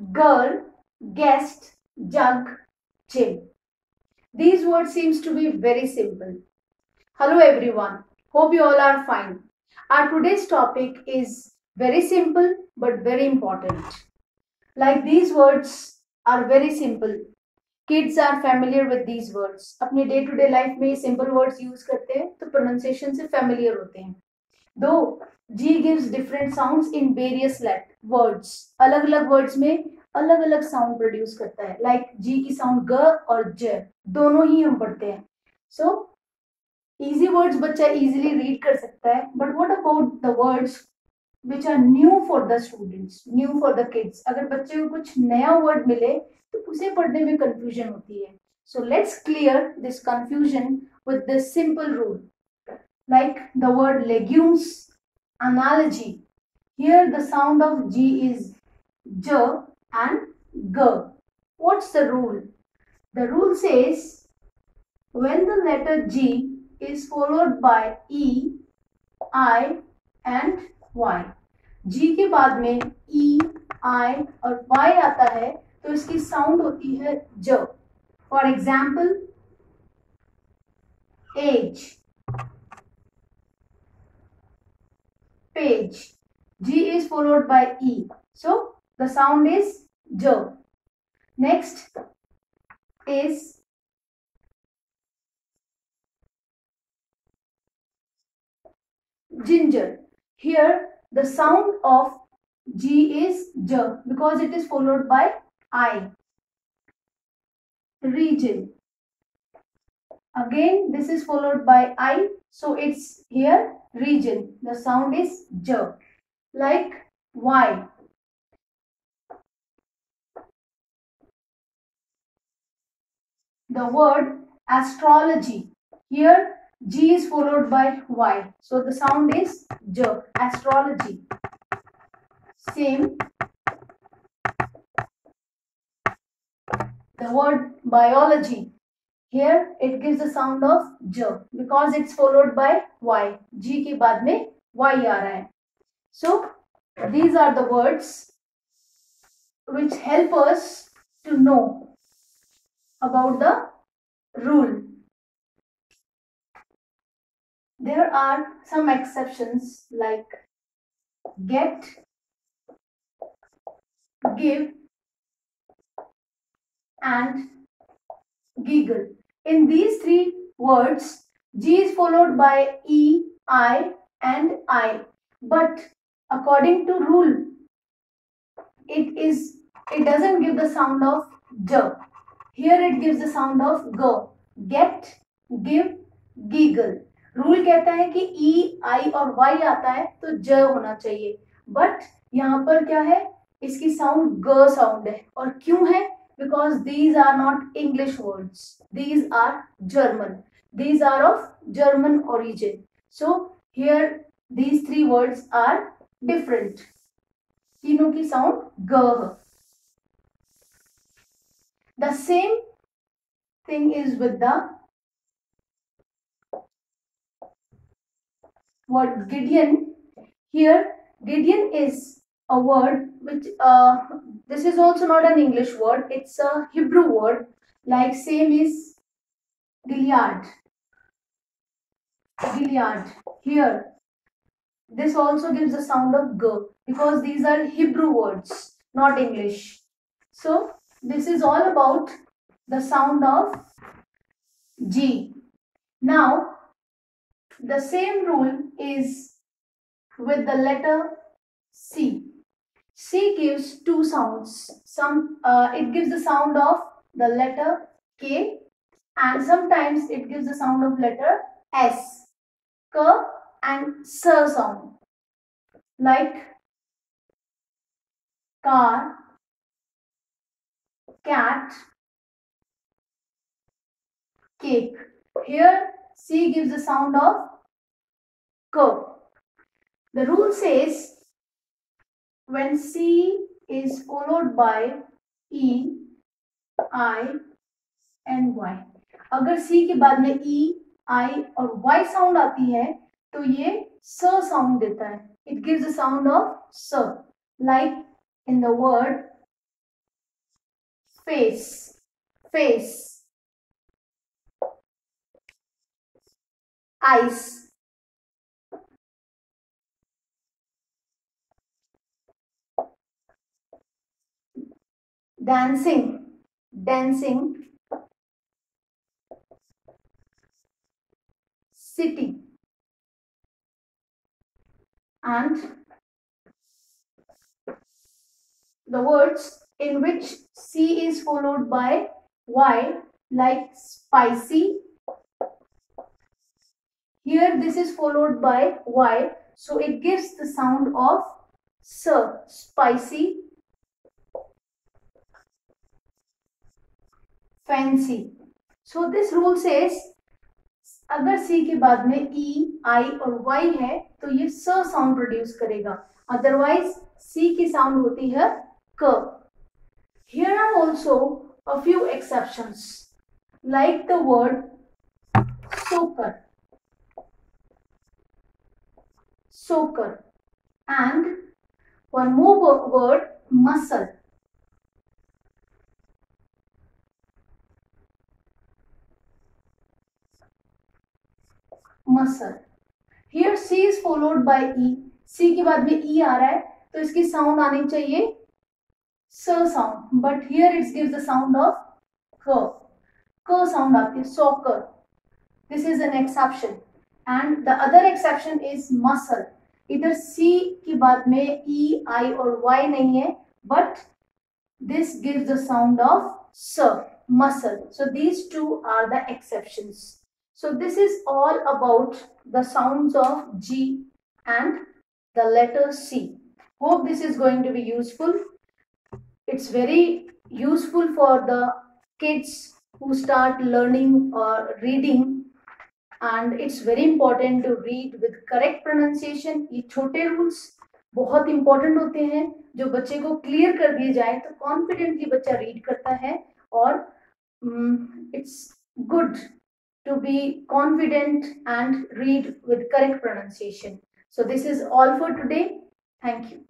girl, guest, jug, gym. These words seems to be very simple. Hello everyone. Hope you all are fine. Our today's topic is very simple but very important. Like these words are very simple. Kids are familiar with these words. अपने day to day life में simple words use करते हैं तो pronunciation से familiar होते हैं. Though G gives different sounds in various words. अलग अलग words में अलग अलग sound produce करता है. Like G की sound G और J दोनों ही हम पढ़ते हैं. So easy words बच्चा easily read कर सकता है. But what about the words which are new for the students, new for the kids? अगर बच्चे को कुछ नया word मिले तो उसे पढ़ने में confusion होती है. So let's clear this confusion with this simple rule. Like the word legumes, analogy. Here the sound of G is J and G. What's the rule? The rule says when the letter G is followed by E, I and Y. G के बाद में E, I और Y आता है तो इसकी sound होती है J. For example, age, page. G is followed by E. So the sound is J. Next is ginger. Here the sound of G is J because it is followed by I. Region. Again this is followed by I, so it's here region. The sound is J. Like Y. The word astrology. Here G is followed by Y. So the sound is J. Astrology. Same. The word biology. Here it gives the sound of J because it's followed by Y. G के बाद में Y आ रहा है. So these are the words which help us to know about the rule. There are some exceptions like get, give and giggle. In these three words, G is followed by E, I and I. But according to rule, it doesn't give the sound of J. Here it gives the sound of G. Get, give, giggle. Rule कहता है कि E, I और Y आता है तो J होना चाहिए. But यहाँ पर क्या है, इसकी साउंड G साउंड है. और क्यों है? Because these are not English words. These are German. These are of German origin. So here these three words are different. तीनों की साउंड G है. The same thing is with the word Gideon. Here Gideon is a word which this is also not an English word. It's a Hebrew word. Like same is Gilead. Gilead. Here this also gives the sound of G because these are Hebrew words, not English. So this is all about the sound of G. Now the same rule is with the letter C. C gives two sounds. It gives the sound of the letter K and sometimes it gives the sound of letter S. K and S sound. Like car, cat, cake. Here C gives the sound of K. The rule says when C is followed by E, I and Y. अगर C के बाद में E, I और Y sound आती है तो ये S sound देता है. It gives the sound of S. Like in the word face, face. Ice, dancing, dancing. City, and the words in which C is followed by Y, like spicy. Here this is followed by Y, so it gives the sound of S, spicy. Fancy. So this rule says अगर C के बाद में E, I और Y है तो ये स sound produce करेगा, अदरवाइज C की साउंड होती है क. Here are also a few exceptions, like the word soaker, soaker, and one more word, muscle. Muscle. Here C is followed by E. C के बाद में E आ रहा है तो इसकी साउंड आनी चाहिए स sound, but here it gives the sound of क साउंड आती है, soccer. This is an exception. And the other exception is muscle. इधर C के बाद में E, I और Y नहीं है, but this gives the sound of s, muscle. So these two are the exceptions. So this is all about the sounds of G and the letter C. Hope this is going to be useful. It's very useful for the kids who start learning reading, and it's very important to read with correct pronunciation. ये छोटे rules बहुत important होते हैं, जो बच्चे को clear कर दिए जाए तो कॉन्फिडेंटली बच्चा रीड करता है, और it's good to be confident and read with correct pronunciation. So this is all for today. Thank you.